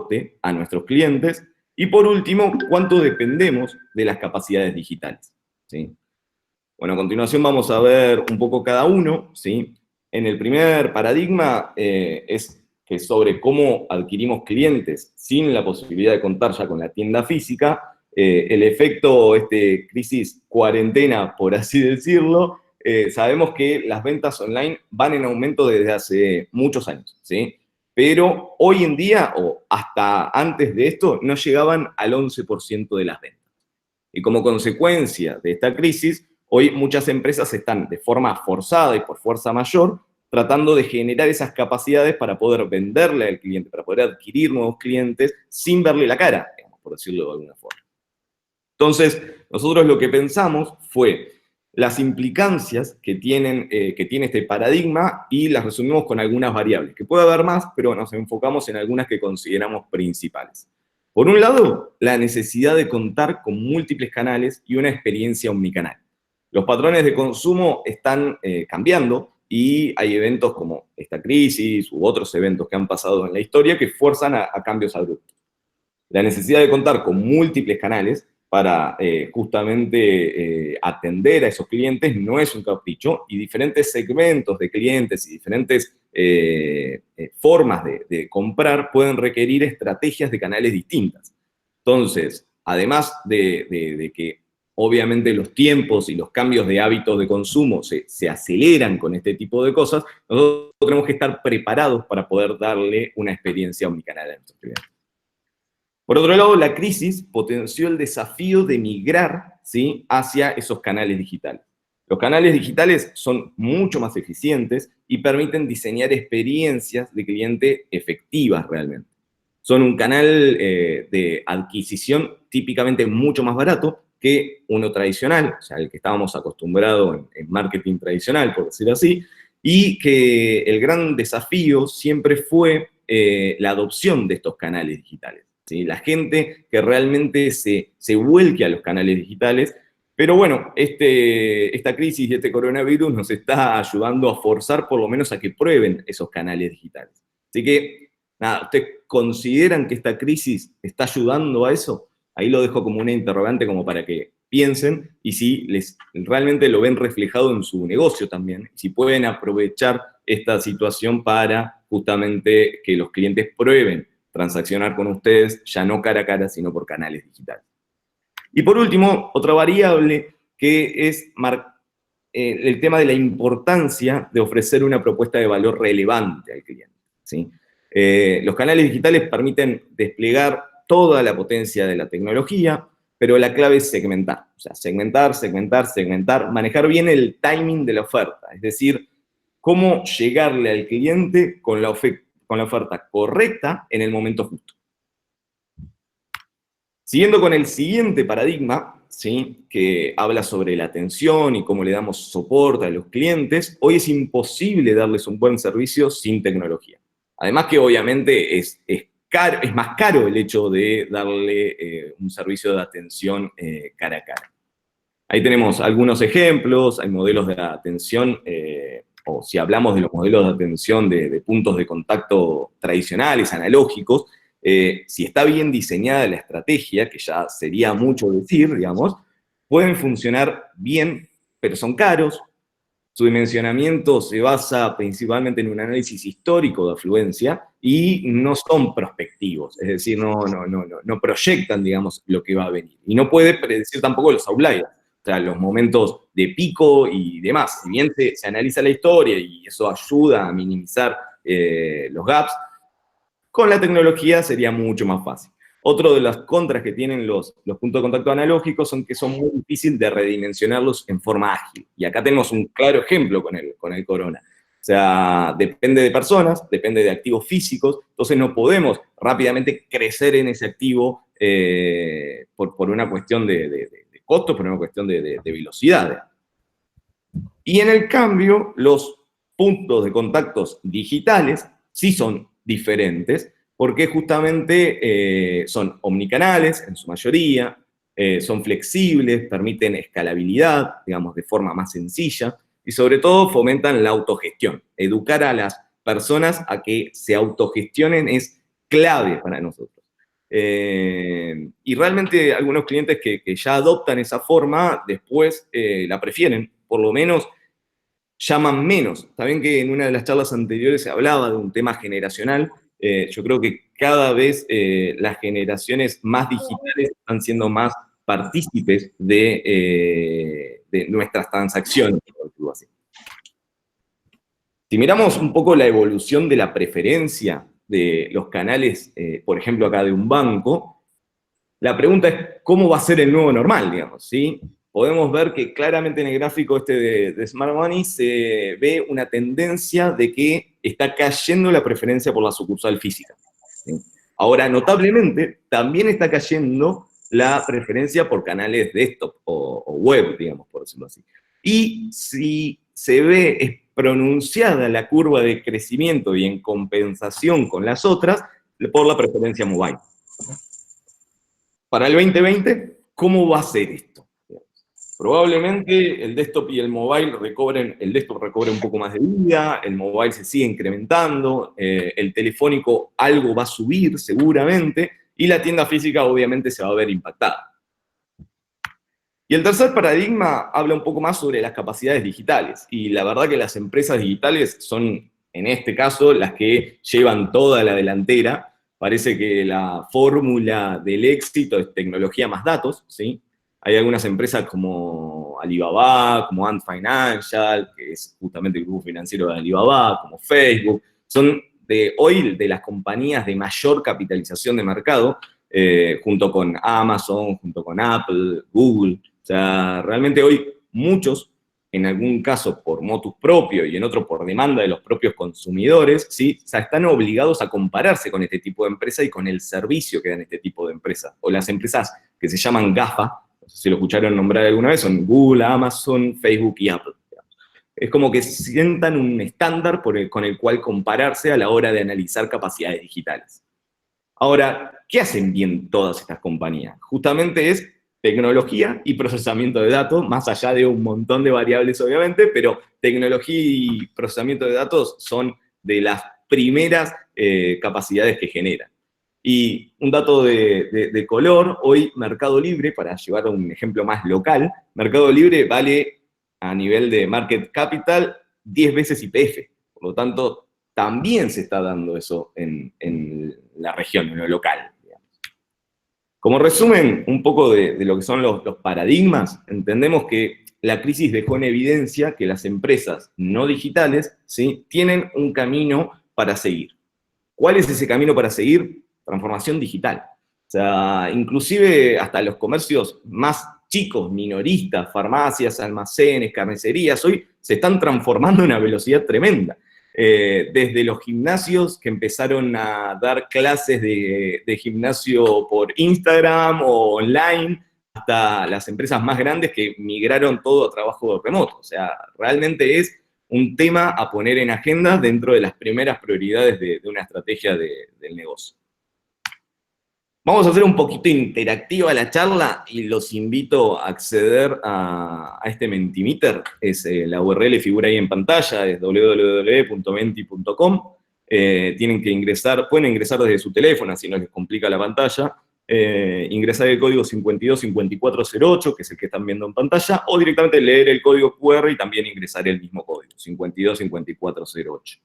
soporte a nuestros clientes. Y por último, cuánto dependemos de las capacidades digitales, ¿sí? Bueno, a continuación vamos a ver un poco cada uno, ¿sí? En el primer paradigma es que sobre cómo adquirimos clientes sin la posibilidad de contar ya con la tienda física, el efecto crisis cuarentena, por así decirlo, sabemos que las ventas online van en aumento desde hace muchos años, ¿sí? Pero hoy en día, o hasta antes de esto, no llegaban al 11% de las ventas. Y como consecuencia de esta crisis, hoy muchas empresas están de forma forzada y por fuerza mayor tratando de generar esas capacidades para poder venderle al cliente, para poder adquirir nuevos clientes sin verle la cara, digamos, por decirlo de alguna forma. Entonces, nosotros lo que pensamos fue las implicancias que tiene este paradigma y las resumimos con algunas variables, que puede haber más, pero nos enfocamos en algunas que consideramos principales. Por un lado, la necesidad de contar con múltiples canales y una experiencia omnicanal. Los patrones de consumo están cambiando y hay eventos como esta crisis u otros eventos que han pasado en la historia que fuerzan a cambios abruptos. La necesidad de contar con múltiples canales para justamente atender a esos clientes no es un capricho, y diferentes segmentos de clientes y diferentes formas de comprar pueden requerir estrategias de canales distintas. Entonces, además de que obviamente los tiempos y los cambios de hábitos de consumo se aceleran con este tipo de cosas, nosotros tenemos que estar preparados para poder darle una experiencia omnicanal a nuestros clientes. Por otro lado, la crisis potenció el desafío de migrar, ¿sí?, hacia esos canales digitales. Los canales digitales son mucho más eficientes y permiten diseñar experiencias de cliente efectivas realmente. Son un canal de adquisición típicamente mucho más barato que uno tradicional, o sea, el que estábamos acostumbrados en marketing tradicional, por decirlo así, y que el gran desafío siempre fue la adopción de estos canales digitales. ¿Sí? La gente que realmente se vuelque a los canales digitales, pero bueno, esta crisis y este coronavirus nos está ayudando a forzar por lo menos a que prueben esos canales digitales. Así que, nada, ¿ustedes consideran que esta crisis está ayudando a eso? Ahí lo dejo como una interrogante como para que piensen y si realmente lo ven reflejado en su negocio también, si pueden aprovechar esta situación para justamente que los clientes prueben transaccionar con ustedes, ya no cara a cara, sino por canales digitales. Y por último, otra variable que es el tema de la importancia de ofrecer una propuesta de valor relevante al cliente, ¿sí? Los canales digitales permiten desplegar toda la potencia de la tecnología, pero la clave es segmentar. O sea, segmentar, manejar bien el timing de la oferta, es decir, cómo llegarle al cliente con la oferta correcta en el momento justo. Siguiendo con el siguiente paradigma, ¿sí?, que habla sobre la atención y cómo le damos soporte a los clientes, hoy es imposible darles un buen servicio sin tecnología. Además que obviamente es más caro el hecho de darle un servicio de atención cara a cara. Ahí tenemos algunos ejemplos, hay modelos de atención, o si hablamos de los modelos de atención de puntos de contacto tradicionales, analógicos, si está bien diseñada la estrategia, que ya sería mucho decir, digamos, pueden funcionar bien, pero son caros. Su dimensionamiento se basa principalmente en un análisis histórico de afluencia y no son prospectivos, es decir, no proyectan, digamos, lo que va a venir. Y no puede predecir tampoco los outliers, o sea, los momentos de pico y demás. Si bien se analiza la historia y eso ayuda a minimizar los gaps, con la tecnología sería mucho más fácil. Otro de las contras que tienen los puntos de contacto analógicos son que son muy difíciles de redimensionarlos en forma ágil. Y acá tenemos un claro ejemplo con el corona. O sea, depende de personas, depende de activos físicos, entonces no podemos rápidamente crecer en ese activo por una cuestión de costos, por una cuestión de velocidad. Y en el cambio, los puntos de contactos digitales sí son diferentes, porque justamente son omnicanales en su mayoría, son flexibles, permiten escalabilidad, digamos, de forma más sencilla, y sobre todo fomentan la autogestión. Educar a las personas a que se autogestionen es clave para nosotros. Y realmente algunos clientes que ya adoptan esa forma, después la prefieren, por lo menos llaman menos. Está bien que en una de las charlas anteriores se hablaba de un tema generacional. Yo creo que cada vez las generaciones más digitales están siendo más partícipes de nuestras transacciones, por decirlo así. Si miramos un poco la evolución de la preferencia de los canales, por ejemplo, acá de un banco, la pregunta es, ¿cómo va a ser el nuevo normal, digamos? ¿Sí? Podemos ver que claramente en el gráfico este de Smart Money se ve una tendencia de que está cayendo la preferencia por la sucursal física. ¿Sí? Ahora, notablemente, también está cayendo la preferencia por canales desktop o web, digamos, por decirlo así. Y si se ve pronunciada la curva de crecimiento y en compensación con las otras, por la preferencia mobile. Para el 2020, ¿cómo va a ser esto? Probablemente el desktop y el mobile el desktop recobre un poco más de vida, el mobile se sigue incrementando, el telefónico algo va a subir seguramente, y la tienda física obviamente se va a ver impactada. Y el tercer paradigma habla un poco más sobre las capacidades digitales, y la verdad que las empresas digitales son, en este caso, las que llevan toda la delantera. Parece que la fórmula del éxito es tecnología más datos, ¿sí? Hay algunas empresas como Alibaba, como Ant Financial, que es justamente el grupo financiero de Alibaba, como Facebook, son hoy de las compañías de mayor capitalización de mercado, junto con Amazon, junto con Apple, Google. O sea, realmente hoy muchos, en algún caso por motus propio y en otro por demanda de los propios consumidores, ¿sí? O sea, están obligados a compararse con este tipo de empresa y con el servicio que dan este tipo de empresas. O las empresas que se llaman GAFA, no sé si lo escucharon nombrar alguna vez, son Google, Amazon, Facebook y Apple. Es como que sientan un estándar con el cual compararse a la hora de analizar capacidades digitales. Ahora, ¿qué hacen bien todas estas compañías? Justamente es tecnología y procesamiento de datos, más allá de un montón de variables, obviamente, pero tecnología y procesamiento de datos son de las primeras capacidades que generan. Y un dato de color, hoy Mercado Libre, para llevar a un ejemplo más local, Mercado Libre vale a nivel de market capital 10 veces YPF. Por lo tanto, también se está dando eso en la región, en lo local. Digamos. Como resumen un poco de lo que son los paradigmas, entendemos que la crisis dejó en evidencia que las empresas no digitales, ¿sí?, tienen un camino para seguir. ¿Cuál es ese camino para seguir? Transformación digital. O sea, inclusive hasta los comercios más chicos, minoristas, farmacias, almacenes, carnicerías, hoy se están transformando a una velocidad tremenda. Desde los gimnasios que empezaron a dar clases de gimnasio por Instagram o online, hasta las empresas más grandes que migraron todo a trabajo remoto. O sea, realmente es un tema a poner en agenda dentro de las primeras prioridades de una estrategia del negocio. Vamos a hacer un poquito interactiva la charla y los invito a acceder a este Mentimeter. La URL figura ahí en pantalla, es www.menti.com. Tienen que ingresar, pueden ingresar desde su teléfono, así no les complica la pantalla. Ingresar el código 525408, que es el que están viendo en pantalla, o directamente leer el código QR y también ingresar el mismo código, 525408.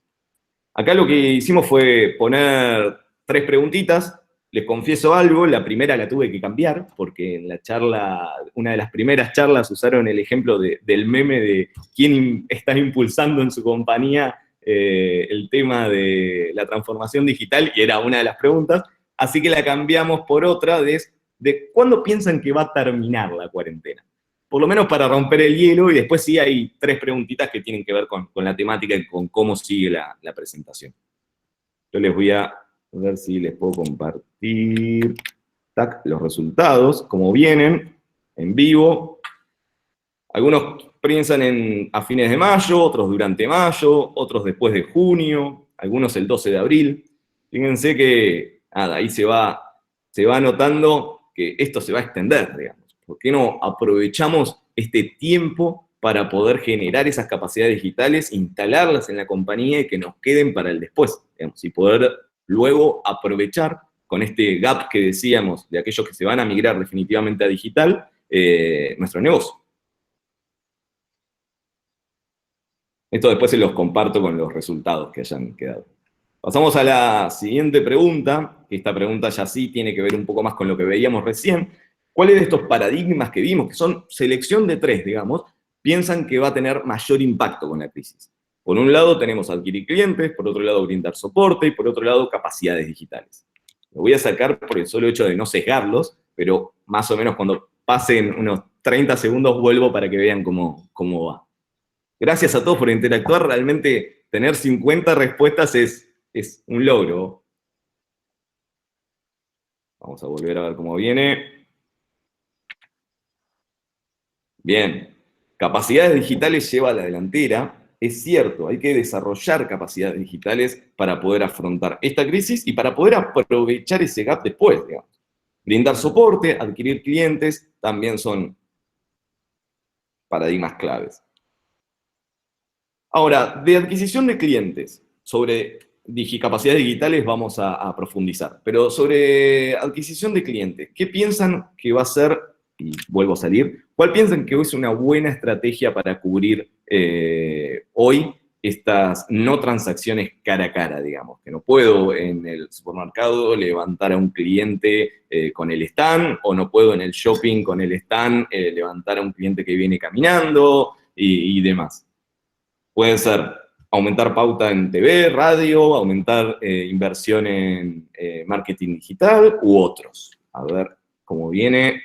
Acá lo que hicimos fue poner 3 preguntitas. Les confieso algo, la primera la tuve que cambiar, porque en la charla, una de las primeras charlas usaron el ejemplo del meme de quién está impulsando en su compañía el tema de la transformación digital, y era una de las preguntas, así que la cambiamos por otra de ¿cuándo piensan que va a terminar la cuarentena? Por lo menos para romper el hielo, y después sí hay 3 preguntitas que tienen que ver con la temática y con cómo sigue la presentación. Yo les voy a ver si les puedo compartir los resultados, como vienen, en vivo. Algunos piensan a fines de mayo, otros durante mayo, otros después de junio, algunos el 12 de abril. Fíjense que, nada, ahí se va notando que esto se va a extender, digamos. ¿Por qué no aprovechamos este tiempo para poder generar esas capacidades digitales, instalarlas en la compañía y que nos queden para el después, digamos, y poder luego aprovechar con este gap que decíamos de aquellos que se van a migrar definitivamente a digital, nuestro negocio. Esto después se los comparto con los resultados que hayan quedado. Pasamos a la siguiente pregunta, que esta pregunta ya sí tiene que ver un poco más con lo que veíamos recién. ¿Cuáles de estos paradigmas que vimos, que son selección de 3, digamos, piensan que va a tener mayor impacto con la crisis? Por un lado tenemos adquirir clientes, por otro lado brindar soporte, y por otro lado capacidades digitales. Lo voy a sacar por el solo hecho de no sesgarlos, pero más o menos cuando pasen unos 30 segundos vuelvo para que vean cómo va. Gracias a todos por interactuar, realmente tener 50 respuestas es un logro. Vamos a volver a ver cómo viene. Bien, capacidades digitales lleva a la delantera. Es cierto, hay que desarrollar capacidades digitales para poder afrontar esta crisis y para poder aprovechar ese gap después, digamos. Brindar soporte, adquirir clientes, también son paradigmas claves. Ahora, de adquisición de clientes, sobre capacidades digitales vamos a profundizar, pero sobre adquisición de clientes, ¿qué piensan que va a ser, y vuelvo a salir, cuál piensan que es una buena estrategia para cubrir hoy estas no transacciones cara a cara, digamos? Que no puedo en el supermercado levantar a un cliente con el stand, o no puedo en el shopping con el stand levantar a un cliente que viene caminando y demás. Pueden ser aumentar pauta en TV, radio, aumentar inversión en marketing digital u otros. A ver cómo viene.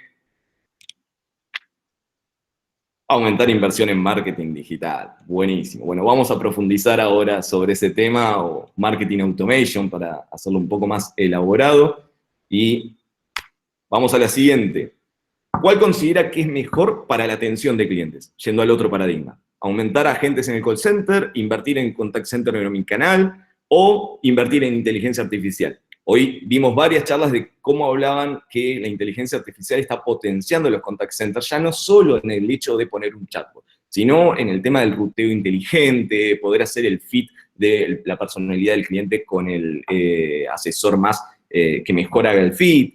Aumentar inversión en marketing digital. Buenísimo. Bueno, vamos a profundizar ahora sobre ese tema, o marketing automation, para hacerlo un poco más elaborado. Y vamos a la siguiente. ¿Cuál considera que es mejor para la atención de clientes? Yendo al otro paradigma. Aumentar agentes en el call center, invertir en contact center en mi canal, o invertir en inteligencia artificial. Hoy vimos varias charlas de cómo hablaban que la inteligencia artificial está potenciando los contact centers, ya no solo en el hecho de poner un chatbot, sino en el tema del ruteo inteligente, poder hacer el fit de la personalidad del cliente con el asesor más que mejor haga el fit,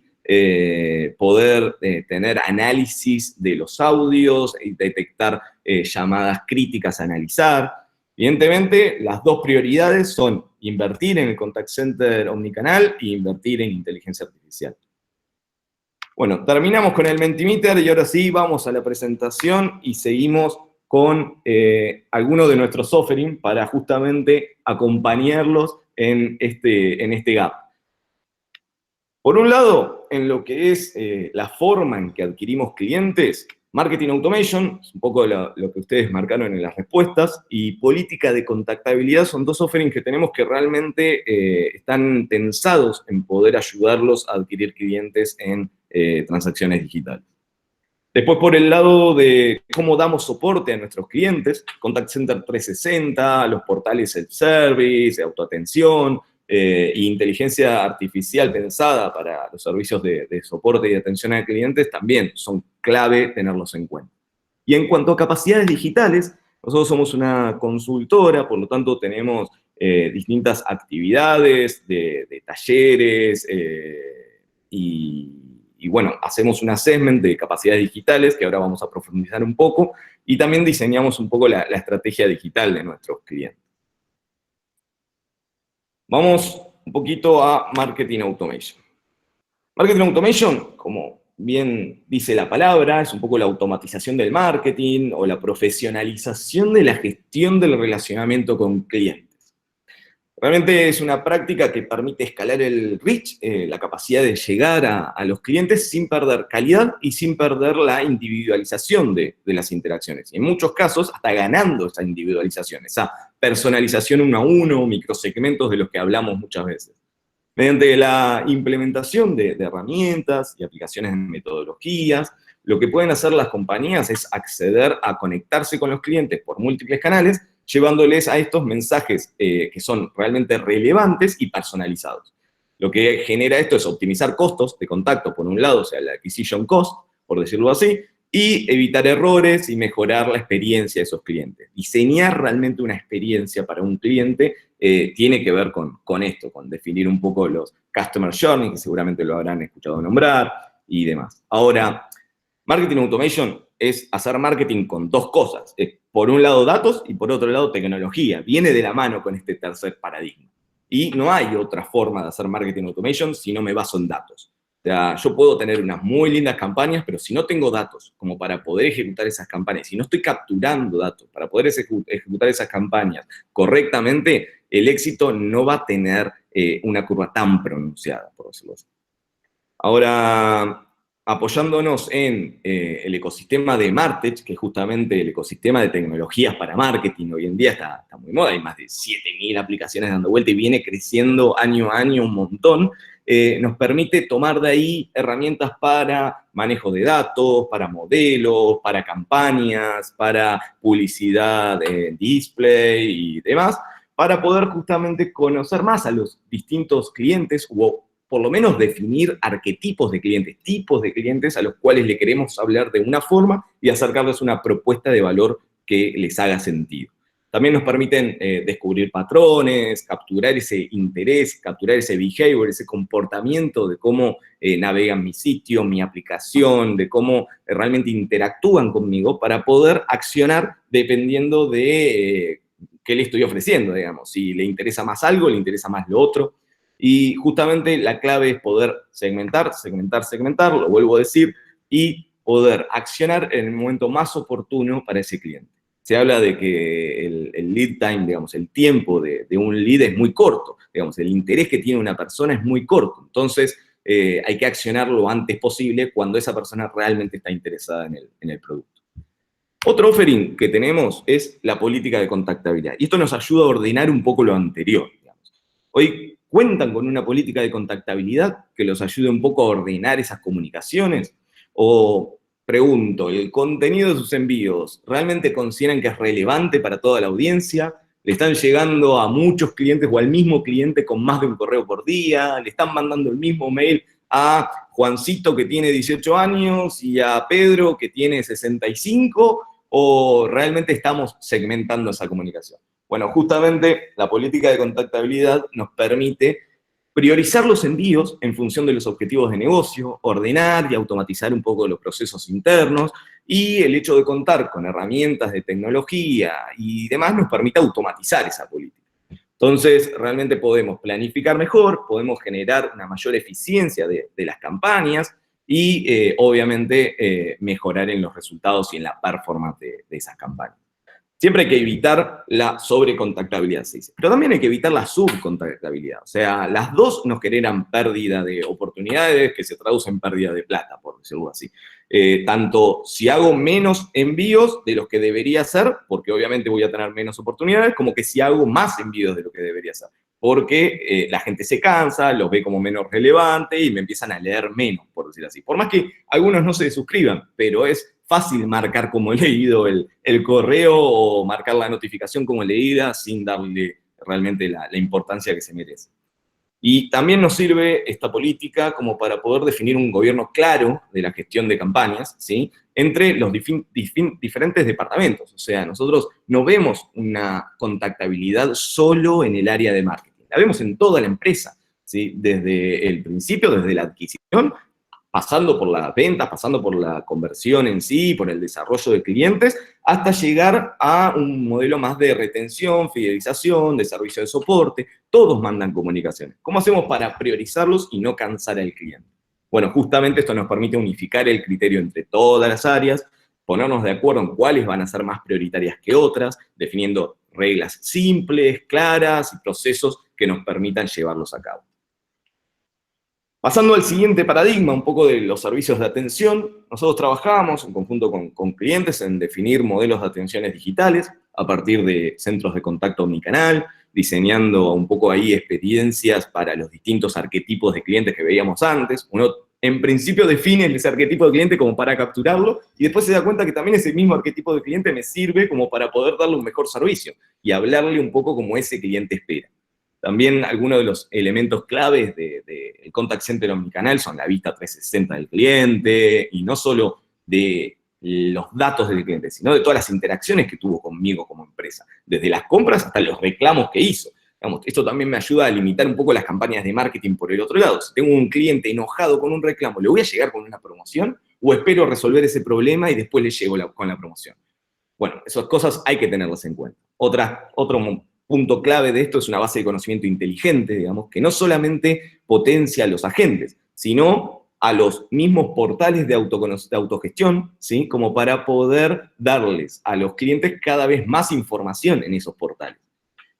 poder tener análisis de los audios, y detectar llamadas críticas a analizar. Evidentemente, las dos prioridades son invertir en el contact center omnicanal e invertir en inteligencia artificial. Bueno, terminamos con el Mentimeter y ahora sí vamos a la presentación y seguimos con algunos de nuestros offerings para justamente acompañarlos en este gap. Por un lado, en lo que es la forma en que adquirimos clientes, Marketing Automation, es un poco lo que ustedes marcaron en las respuestas, y política de contactabilidad son dos offerings que tenemos que realmente están pensados en poder ayudarlos a adquirir clientes en transacciones digitales. Después, por el lado de cómo damos soporte a nuestros clientes, Contact Center 360, los portales self-service, autoatención, e inteligencia artificial pensada para los servicios de soporte y atención a clientes, también son clave tenerlos en cuenta. Y en cuanto a capacidades digitales, nosotros somos una consultora, por lo tanto tenemos distintas actividades de talleres y bueno, hacemos un assessment de capacidades digitales, que ahora vamos a profundizar un poco, y también diseñamos un poco la estrategia digital de nuestros clientes. Vamos un poquito a Marketing Automation. Marketing Automation, como bien dice la palabra, es un poco la automatización del marketing o la profesionalización de la gestión del relacionamiento con clientes. Realmente es una práctica que permite escalar el reach, la capacidad de llegar a los clientes sin perder calidad y sin perder la individualización de las interacciones. Y en muchos casos, hasta ganando esa individualización, esa personalización uno a uno, microsegmentos de los que hablamos muchas veces. Mediante la implementación de herramientas y aplicaciones de metodologías, lo que pueden hacer las compañías es acceder a conectarse con los clientes por múltiples canales, llevándoles a estos mensajes que son realmente relevantes y personalizados. Lo que genera esto es optimizar costos de contacto, por un lado, o sea, la acquisition cost, por decirlo así, y evitar errores y mejorar la experiencia de esos clientes. Diseñar realmente una experiencia para un cliente tiene que ver con esto, con definir un poco los Customer Journey, que seguramente lo habrán escuchado nombrar, y demás. Ahora, Marketing Automation es hacer marketing con dos cosas. Por un lado datos y por otro lado tecnología. Viene de la mano con este tercer paradigma. Y no hay otra forma de hacer Marketing Automation si no me baso en datos. O sea, yo puedo tener unas muy lindas campañas, pero si no tengo datos como para poder ejecutar esas campañas, si no estoy capturando datos para poder ejecutar esas campañas correctamente, el éxito no va a tener una curva tan pronunciada, por decirlo así. Ahora, apoyándonos en el ecosistema de Martech, que es justamente el ecosistema de tecnologías para marketing, hoy en día está muy de moda, hay más de 7.000 aplicaciones dando vuelta y viene creciendo año a año un montón, nos permite tomar de ahí herramientas para manejo de datos, para modelos, para campañas, para publicidad display y demás, para poder justamente conocer más a los distintos clientes o por lo menos definir arquetipos de clientes, tipos de clientes a los cuales le queremos hablar de una forma y acercarles una propuesta de valor que les haga sentido. También nos permiten descubrir patrones, capturar ese interés, capturar ese behavior, ese comportamiento de cómo navegan mi sitio, mi aplicación, de cómo realmente interactúan conmigo para poder accionar dependiendo de qué le estoy ofreciendo, digamos. Si le interesa más algo, le interesa más lo otro. Y justamente la clave es poder segmentar, lo vuelvo a decir, y poder accionar en el momento más oportuno para ese cliente. Se habla de que el lead time, digamos, el tiempo de un lead es muy corto, digamos, el interés que tiene una persona es muy corto. Entonces, hay que accionar lo antes posible cuando esa persona realmente está interesada en el producto. Otro offering que tenemos es la política de contactabilidad. Y esto nos ayuda a ordenar un poco lo anterior. Digamos. Hoy cuentan con una política de contactabilidad que los ayude un poco a ordenar esas comunicaciones. O pregunto, ¿el contenido de sus envíos realmente consideran que es relevante para toda la audiencia? ¿Le están llegando a muchos clientes o al mismo cliente con más de un correo por día? ¿Le están mandando el mismo mail a Juancito que tiene 18 años y a Pedro que tiene 65? ¿O realmente estamos segmentando esa comunicación? Bueno, justamente la política de contactabilidad nos permite priorizar los envíos en función de los objetivos de negocio, ordenar y automatizar un poco los procesos internos, y el hecho de contar con herramientas de tecnología y demás nos permite automatizar esa política. Entonces, realmente podemos planificar mejor, podemos generar una mayor eficiencia de las campañas, y obviamente mejorar en los resultados y en la performance de esas campañas. Siempre hay que evitar la sobrecontactabilidad, se dice. Pero también hay que evitar la subcontactabilidad. O sea, las dos nos generan pérdida de oportunidades que se traducen en pérdida de plata, por decirlo así. Tanto si hago menos envíos de los que debería hacer, porque obviamente voy a tener menos oportunidades, como que si hago más envíos de lo que debería hacer. Porque la gente se cansa, los ve como menos relevante y me empiezan a leer menos, por decirlo así. Por más que algunos no se suscriban, pero es fácil marcar como leído el correo o marcar la notificación como leída sin darle realmente la importancia que se merece. Y también nos sirve esta política como para poder definir un gobierno claro de la gestión de campañas, ¿sí?, entre los diferentes departamentos. O sea, nosotros no vemos una contactabilidad solo en el área de marketing, la vemos en toda la empresa, ¿sí?, desde el principio, desde la adquisición, pasando por las ventas, pasando por la conversión en sí, por el desarrollo de clientes, hasta llegar a un modelo más de retención, fidelización, de servicio de soporte. Todos mandan comunicaciones. ¿Cómo hacemos para priorizarlos y no cansar al cliente? Bueno, justamente esto nos permite unificar el criterio entre todas las áreas, ponernos de acuerdo en cuáles van a ser más prioritarias que otras, definiendo reglas simples, claras y procesos que nos permitan llevarlos a cabo. Pasando al siguiente paradigma, un poco de los servicios de atención, nosotros trabajamos en conjunto con clientes en definir modelos de atenciones digitales a partir de centros de contacto omnicanal, diseñando un poco ahí experiencias para los distintos arquetipos de clientes que veíamos antes. Uno en principio define ese arquetipo de cliente como para capturarlo y después se da cuenta que también ese mismo arquetipo de cliente me sirve como para poder darle un mejor servicio y hablarle un poco como ese cliente espera. También algunos de los elementos claves del contact center omnicanal son la vista 360 del cliente, y no solo de los datos del cliente, sino de todas las interacciones que tuvo conmigo como empresa, desde las compras hasta los reclamos que hizo. Digamos, esto también me ayuda a limitar un poco las campañas de marketing por el otro lado. Si tengo un cliente enojado con un reclamo, ¿le voy a llegar con una promoción o espero resolver ese problema y después le llego con la promoción? Bueno, esas cosas hay que tenerlas en cuenta. Otro punto clave de esto es una base de conocimiento inteligente, digamos, que no solamente potencia a los agentes, sino a los mismos portales de autogestión, ¿sí? Como para poder darles a los clientes cada vez más información en esos portales.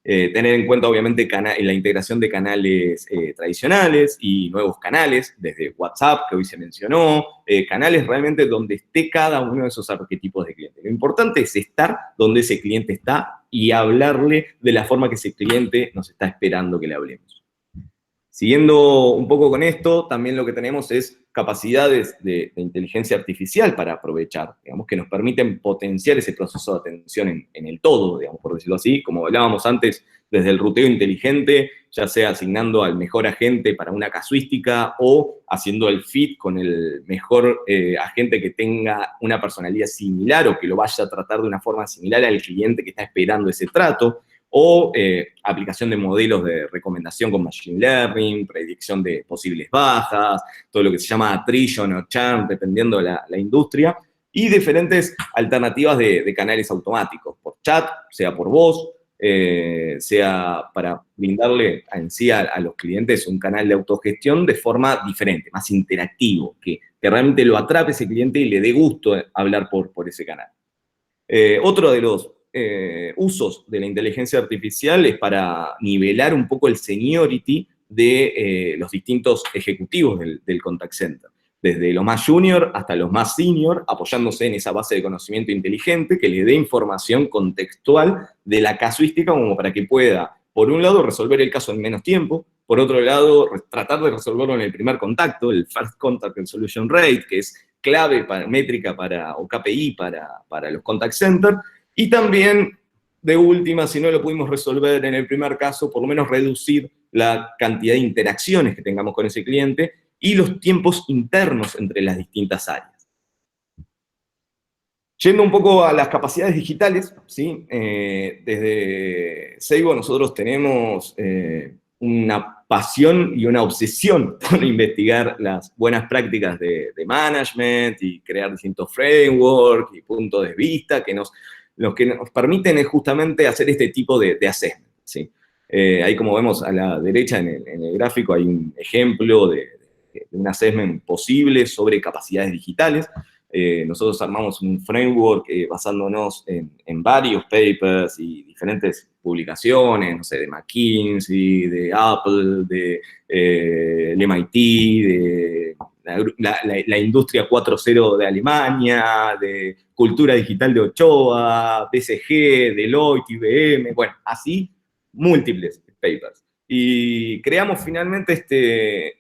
Tener en cuenta, obviamente, la integración de canales tradicionales y nuevos canales, desde WhatsApp, que hoy se mencionó, canales realmente donde esté cada uno de esos arquetipos de cliente. Lo importante es estar donde ese cliente está y hablarle de la forma que ese cliente nos está esperando que le hablemos. Siguiendo un poco con esto, también lo que tenemos es capacidades de inteligencia artificial para aprovechar, digamos, que nos permiten potenciar ese proceso de atención en el todo, digamos, por decirlo así, como hablábamos antes, desde el ruteo inteligente, ya sea asignando al mejor agente para una casuística o haciendo el fit con el mejor agente que tenga una personalidad similar o que lo vaya a tratar de una forma similar al cliente que está esperando ese trato, o aplicación de modelos de recomendación con Machine Learning, predicción de posibles bajas, todo lo que se llama attrition o churn, dependiendo de la industria, y diferentes alternativas de canales automáticos, por chat, sea por voz, sea para brindarle en sí a los clientes un canal de autogestión de forma diferente, más interactivo, que realmente lo atrape ese cliente y le dé gusto hablar por ese canal. Otro de los usos de la inteligencia artificial es para nivelar un poco el seniority de los distintos ejecutivos del contact center, desde los más junior hasta los más senior, apoyándose en esa base de conocimiento inteligente que le dé información contextual de la casuística como para que pueda, por un lado, resolver el caso en menos tiempo, por otro lado, tratar de resolverlo en el primer contacto, el First Contact Resolution Rate, que es clave métrica o KPI para los contact centers, y también, de última, si no lo pudimos resolver en el primer caso, por lo menos reducir la cantidad de interacciones que tengamos con ese cliente y los tiempos internos entre las distintas áreas. Yendo un poco a las capacidades digitales, ¿sí? Desde Seibo nosotros tenemos una pasión y una obsesión por investigar las buenas prácticas de management y crear distintos frameworks y puntos de vista que nos permiten es justamente hacer este tipo de assessment, ¿sí? Ahí como vemos a la derecha en el gráfico hay un ejemplo de un assessment posible sobre capacidades digitales. Nosotros armamos un framework basándonos en varios papers y diferentes publicaciones, no sé, de McKinsey, de Apple, de MIT, de la industria 4.0 de Alemania, de Cultura Digital de Ochoa, PSG, Deloitte, IBM, bueno, así múltiples papers. Y creamos finalmente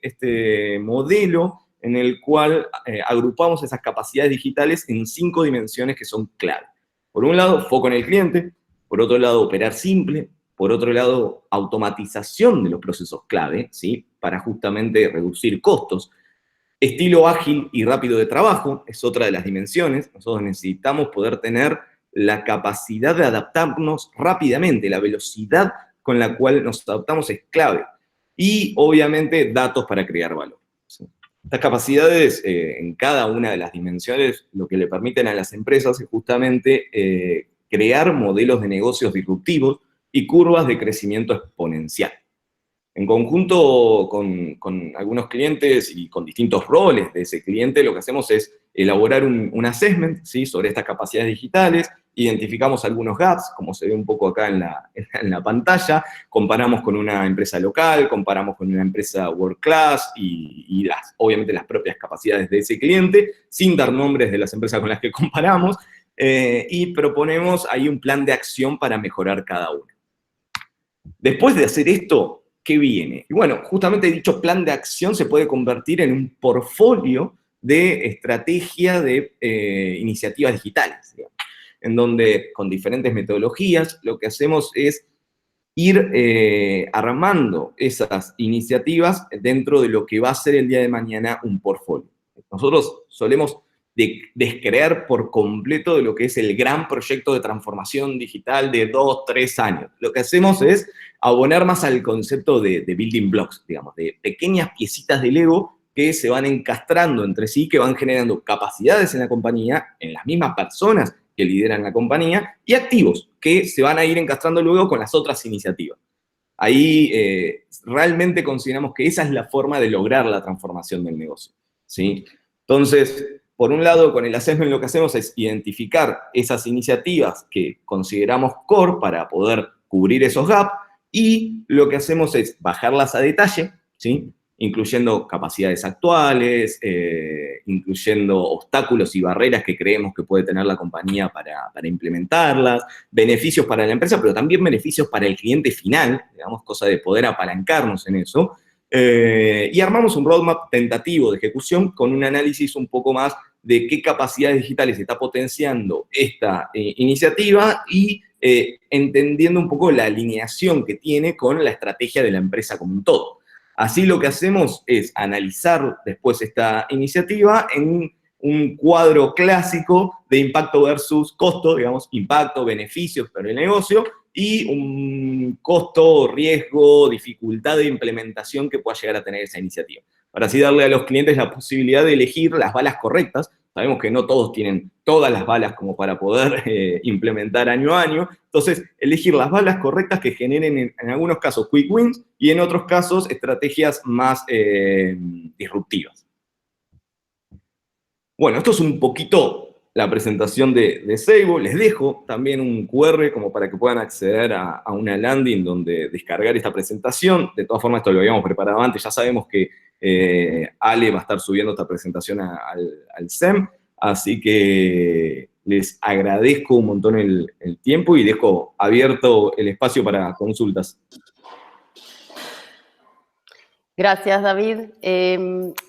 este modelo en el cual agrupamos esas capacidades digitales en 5 dimensiones que son clave. Por un lado, foco en el cliente, por otro lado, operar simple, por otro lado, automatización de los procesos clave, ¿sí? Para justamente reducir costos. Estilo ágil y rápido de trabajo es otra de las dimensiones. Nosotros necesitamos poder tener la capacidad de adaptarnos rápidamente, la velocidad con la cual nos adaptamos es clave. Y, obviamente, datos para crear valor, ¿sí? Estas capacidades, en cada una de las dimensiones, lo que le permiten a las empresas es justamente crear modelos de negocios disruptivos y curvas de crecimiento exponencial. En conjunto con algunos clientes y con distintos roles de ese cliente, lo que hacemos es elaborar un assessment, ¿sí? Sobre estas capacidades digitales, identificamos algunos gaps, como se ve un poco acá en la pantalla, comparamos con una empresa local, comparamos con una empresa world class y obviamente las propias capacidades de ese cliente, sin dar nombres de las empresas con las que comparamos, y proponemos ahí un plan de acción para mejorar cada una. Después de hacer esto, ¿qué viene? Y bueno, justamente dicho plan de acción se puede convertir en un portfolio de estrategia de iniciativas digitales, digamos, en donde con diferentes metodologías lo que hacemos es ir armando esas iniciativas dentro de lo que va a ser el día de mañana un portfolio. Nosotros solemos descreer por completo de lo que es el gran proyecto de transformación digital de 2, 3 años. Lo que hacemos es abonar más al concepto de building blocks, digamos, de pequeñas piecitas de Lego que se van encastrando entre sí, que van generando capacidades en la compañía, en las mismas personas que lideran la compañía, y activos que se van a ir encastrando luego con las otras iniciativas. Ahí realmente consideramos que esa es la forma de lograr la transformación del negocio, ¿sí? Entonces, por un lado, con el assessment lo que hacemos es identificar esas iniciativas que consideramos core para poder cubrir esos gaps, y lo que hacemos es bajarlas a detalle, ¿sí? Incluyendo capacidades actuales, incluyendo obstáculos y barreras que creemos que puede tener la compañía para implementarlas, beneficios para la empresa, pero también beneficios para el cliente final, digamos, cosa de poder apalancarnos en eso, y armamos un roadmap tentativo de ejecución con un análisis un poco más de qué capacidades digitales está potenciando esta iniciativa y entendiendo un poco la alineación que tiene con la estrategia de la empresa como un todo. Así lo que hacemos es analizar después esta iniciativa en un cuadro clásico de impacto versus costo, digamos, impacto, beneficios para el negocio, y un costo, riesgo, dificultad de implementación que pueda llegar a tener esa iniciativa. Para así darle a los clientes la posibilidad de elegir las balas correctas. Sabemos que no todos tienen todas las balas como para poder implementar año a año. Entonces, elegir las balas correctas que generen en algunos casos quick wins y en otros casos estrategias más disruptivas. Bueno, esto es un poquito la presentación de Seibo. Les dejo también un QR como para que puedan acceder a una landing donde descargar esta presentación. De todas formas, esto lo habíamos preparado antes. Ya sabemos que Ale va a estar subiendo esta presentación al SEM. Así que les agradezco un montón el tiempo y dejo abierto el espacio para consultas. Gracias, David.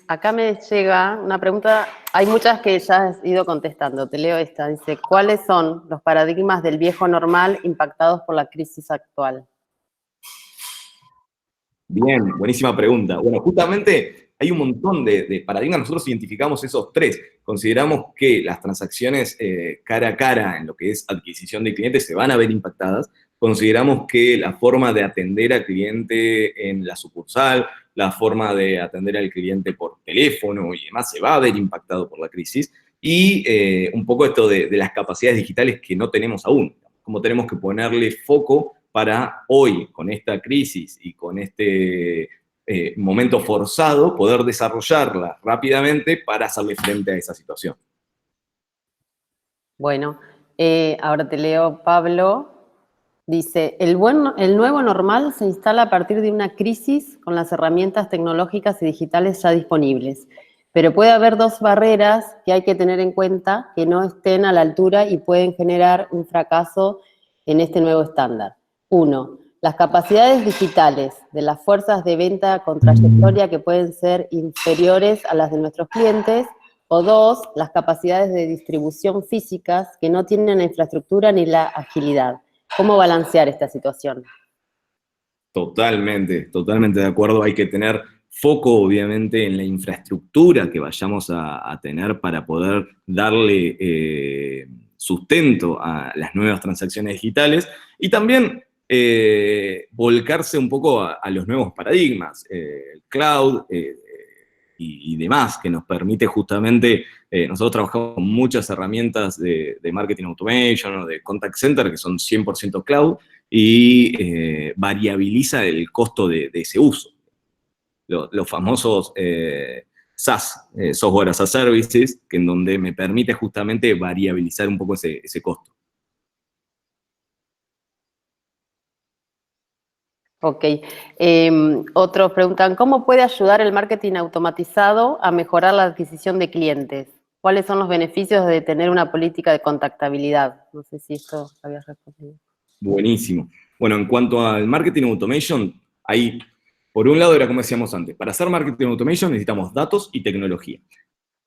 Acá me llega una pregunta, hay muchas que ya has ido contestando, te leo esta, dice, ¿cuáles son los paradigmas del viejo normal impactados por la crisis actual? Bien, buenísima pregunta. Bueno, justamente hay un montón de paradigmas, nosotros identificamos esos 3. Consideramos que las transacciones cara a cara en lo que es adquisición de clientes se van a ver impactadas. Consideramos que la forma de atender al cliente en la sucursal, la forma de atender al cliente por teléfono y demás se va a ver impactado por la crisis. Y un poco esto de las capacidades digitales que no tenemos aún. Como tenemos que ponerle foco para hoy, con esta crisis y con este momento forzado, poder desarrollarla rápidamente para hacerle frente a esa situación. Bueno, ahora te leo, Pablo. Dice, el nuevo normal se instala a partir de una crisis con las herramientas tecnológicas y digitales ya disponibles. Pero puede haber 2 barreras que hay que tener en cuenta que no estén a la altura y pueden generar un fracaso en este nuevo estándar. 1. Las capacidades digitales de las fuerzas de venta con trayectoria que pueden ser inferiores a las de nuestros clientes. O 2, las capacidades de distribución físicas que no tienen la infraestructura ni la agilidad. ¿Cómo balancear esta situación? Totalmente, totalmente de acuerdo. Hay que tener foco, obviamente, en la infraestructura que vayamos a tener para poder darle sustento a las nuevas transacciones digitales y también volcarse un poco a los nuevos paradigmas, el cloud y demás, que nos permite justamente, nosotros trabajamos con muchas herramientas de marketing automation o de contact center que son 100% cloud y variabiliza el costo de ese uso. Los famosos SaaS, Software as a Services, que en donde me permite justamente variabilizar un poco ese costo. Ok. Otros preguntan, ¿cómo puede ayudar el marketing automatizado a mejorar la adquisición de clientes? ¿Cuáles son los beneficios de tener una política de contactabilidad? No sé si esto habías respondido. Buenísimo. Bueno, en cuanto al marketing automation, hay, por un lado era como decíamos antes, para hacer marketing automation necesitamos datos y tecnología.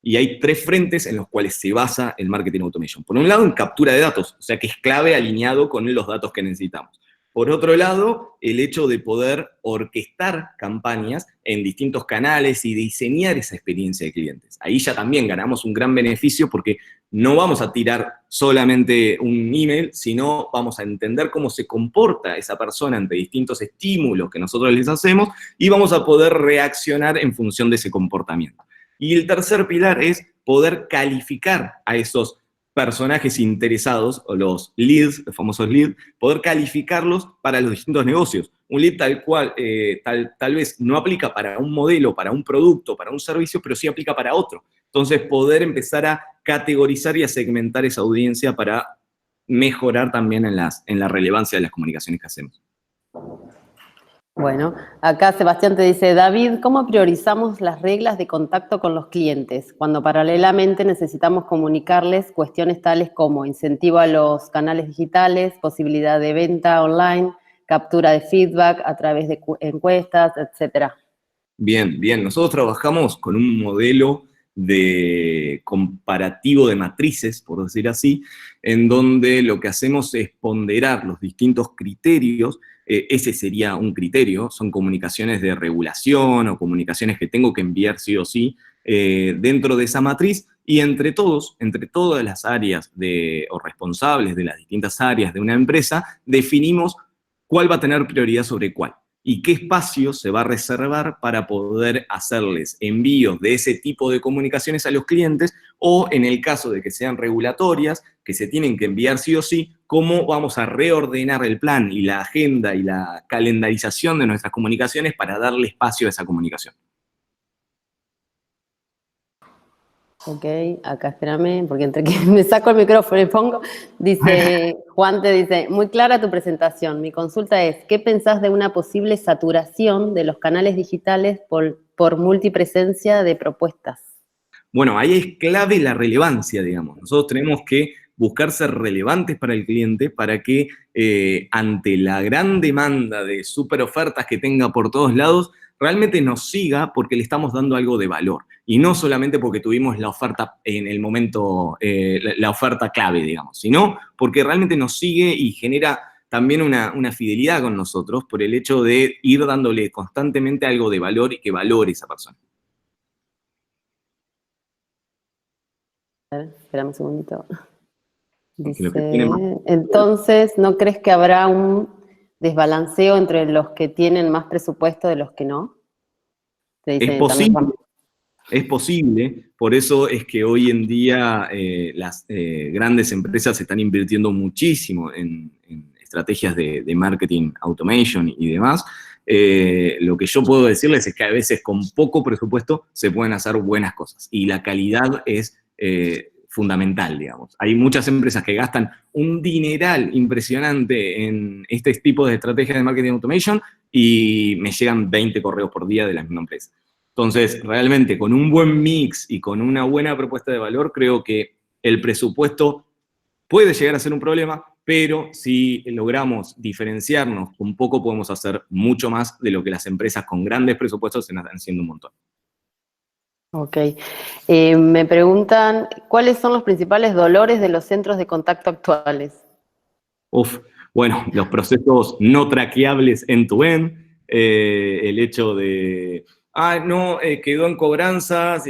Y hay 3 frentes en los cuales se basa el marketing automation. Por un lado, en captura de datos, o sea que es clave alineado con los datos que necesitamos. Por otro lado, el hecho de poder orquestar campañas en distintos canales y diseñar esa experiencia de clientes. Ahí ya también ganamos un gran beneficio porque no vamos a tirar solamente un email, sino vamos a entender cómo se comporta esa persona ante distintos estímulos que nosotros les hacemos y vamos a poder reaccionar en función de ese comportamiento. Y el tercer pilar es poder calificar a esos personajes interesados, o los leads, los famosos leads, poder calificarlos para los distintos negocios. Un lead tal cual, tal vez no aplica para un modelo, para un producto, para un servicio, pero sí aplica para otro. Entonces, poder empezar a categorizar y a segmentar esa audiencia para mejorar también en la relevancia de las comunicaciones que hacemos. Bueno, acá Sebastián te dice, David, ¿cómo priorizamos las reglas de contacto con los clientes cuando paralelamente necesitamos comunicarles cuestiones tales como incentivo a los canales digitales, posibilidad de venta online, captura de feedback a través de encuestas, etcétera? Bien, bien. Nosotros trabajamos con un modelo de comparativo de matrices, por decir así, en donde lo que hacemos es ponderar los distintos criterios. Ese sería un criterio, son comunicaciones de regulación o comunicaciones que tengo que enviar sí o sí dentro de esa matriz, y entre todos, entre todas las áreas o responsables de las distintas áreas de una empresa, definimos cuál va a tener prioridad sobre cuál y qué espacio se va a reservar para poder hacerles envíos de ese tipo de comunicaciones a los clientes, o en el caso de que sean regulatorias, que se tienen que enviar sí o sí, cómo vamos a reordenar el plan y la agenda y la calendarización de nuestras comunicaciones para darle espacio a esa comunicación. Ok, acá espérame, porque entre que me saco el micrófono y pongo, dice, Juan te dice, muy clara tu presentación. Mi consulta es, ¿qué pensás de una posible saturación de los canales digitales por multipresencia de propuestas? Bueno, ahí es clave la relevancia, digamos. Nosotros tenemos que buscar ser relevantes para el cliente para que ante la gran demanda de super ofertas que tenga por todos lados, realmente nos siga porque le estamos dando algo de valor. Y no solamente porque tuvimos la oferta en el momento, la oferta clave, digamos, sino porque realmente nos sigue y genera también una fidelidad con nosotros por el hecho de ir dándole constantemente algo de valor y que valore esa persona. A ver, espérame un segundito. Dice, entonces, ¿no crees que habrá un desbalanceo entre los que tienen más presupuesto de los que no? Te dice es posible, también. es posible, por eso es que hoy en día las grandes empresas están invirtiendo muchísimo en estrategias de marketing automation y demás. Lo que yo puedo decirles es que a veces con poco presupuesto se pueden hacer buenas cosas y la calidad es fundamental, digamos. Hay muchas empresas que gastan un dineral impresionante en este tipo de estrategias de marketing automation y me llegan 20 correos por día de la misma empresa. Entonces, realmente, con un buen mix y con una buena propuesta de valor, creo que el presupuesto puede llegar a ser un problema, pero si logramos diferenciarnos un poco, podemos hacer mucho más de lo que las empresas con grandes presupuestos están haciendo un montón. Ok. Me preguntan, ¿cuáles son los principales dolores de los centros de contacto actuales? Bueno, los procesos no traqueables end-to-end, el hecho de, no, quedó en cobranzas,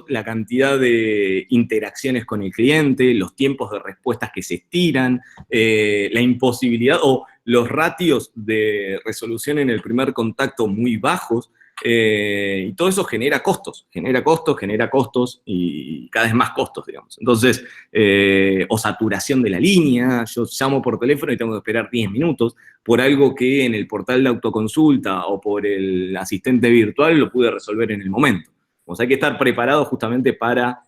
la cantidad de interacciones con el cliente, los tiempos de respuestas que se estiran, la imposibilidad o los ratios de resolución en el primer contacto muy bajos, y todo eso genera costos y cada vez más costos, digamos. Entonces, o saturación de la línea, yo llamo por teléfono y tengo que esperar 10 minutos por algo que en el portal de autoconsulta o por el asistente virtual lo pude resolver en el momento. O sea, hay que estar preparado justamente para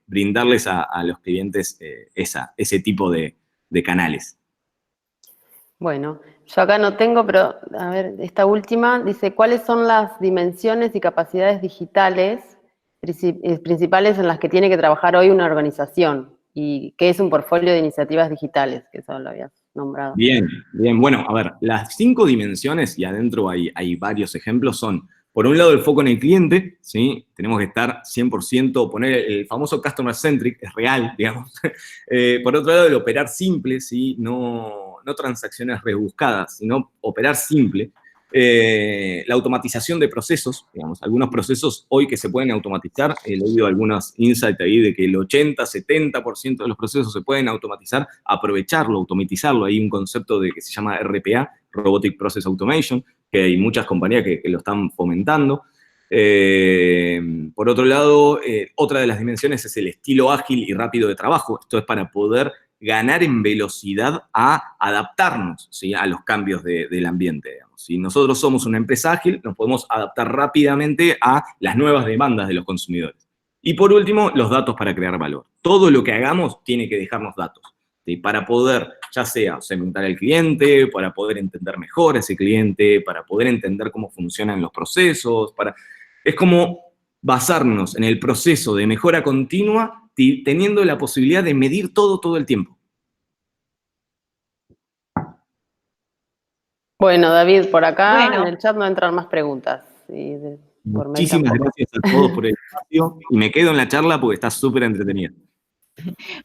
brindarles a los clientes ese tipo de canales. Bueno, yo acá no tengo, pero a ver, esta última dice, ¿cuáles son las dimensiones y capacidades digitales principales en las que tiene que trabajar hoy una organización? ¿Y qué es un portfolio de iniciativas digitales? Que eso lo habías nombrado. Bien, bien. Bueno, a ver, las 5 dimensiones, y adentro hay varios ejemplos, son Por un lado, el foco en el cliente, ¿sí? Tenemos que estar 100%, poner el famoso customer centric, es real, digamos. Por otro lado, el operar simple, ¿sí? No transacciones rebuscadas, sino operar simple. La automatización de procesos, digamos, algunos procesos hoy que se pueden automatizar, he leído algunos insights ahí de que el 80-70% de los procesos se pueden automatizar, aprovecharlo, automatizarlo. Hay un concepto que se llama RPA, Robotic Process Automation, que hay muchas compañías que lo están fomentando. Por otro lado, otra de las dimensiones es el estilo ágil y rápido de trabajo. Esto es para poder ganar en velocidad a adaptarnos, ¿sí? A los cambios del ambiente. Digamos. Si nosotros somos una empresa ágil, nos podemos adaptar rápidamente a las nuevas demandas de los consumidores. Y por último, los datos para crear valor. Todo lo que hagamos tiene que dejarnos datos, ¿sí? Para poder, ya sea segmentar al cliente, para poder entender mejor a ese cliente, para poder entender cómo funcionan los procesos, es como basarnos en el proceso de mejora continua teniendo la posibilidad de medir todo el tiempo. Bueno, David, por acá Bueno. en el chat no entran más preguntas. Por mail Muchísimas tampoco. gracias a todos por el espacio y me quedo en la charla porque está súper entretenida.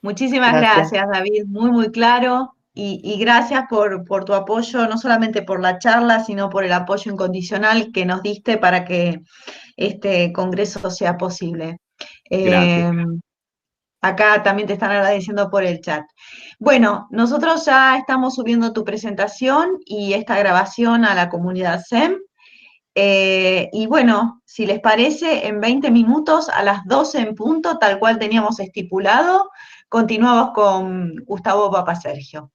Muchísimas gracias, David, muy claro. Y gracias por tu apoyo, no solamente por la charla, sino por el apoyo incondicional que nos diste para que este congreso sea posible. Gracias. Acá también te están agradeciendo por el chat. Bueno, nosotros ya estamos subiendo tu presentación y esta grabación a la comunidad SEM. Y bueno, si les parece, en 20 minutos a las 12 en punto, tal cual teníamos estipulado, continuamos con Gustavo Papasergio.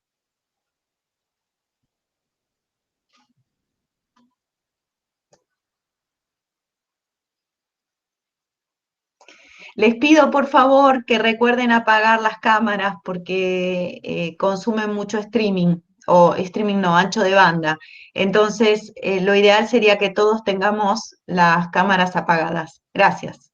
Les pido por favor que recuerden apagar las cámaras porque consumen mucho streaming, o streaming no, ancho de banda. Entonces, lo ideal sería que todos tengamos las cámaras apagadas. Gracias.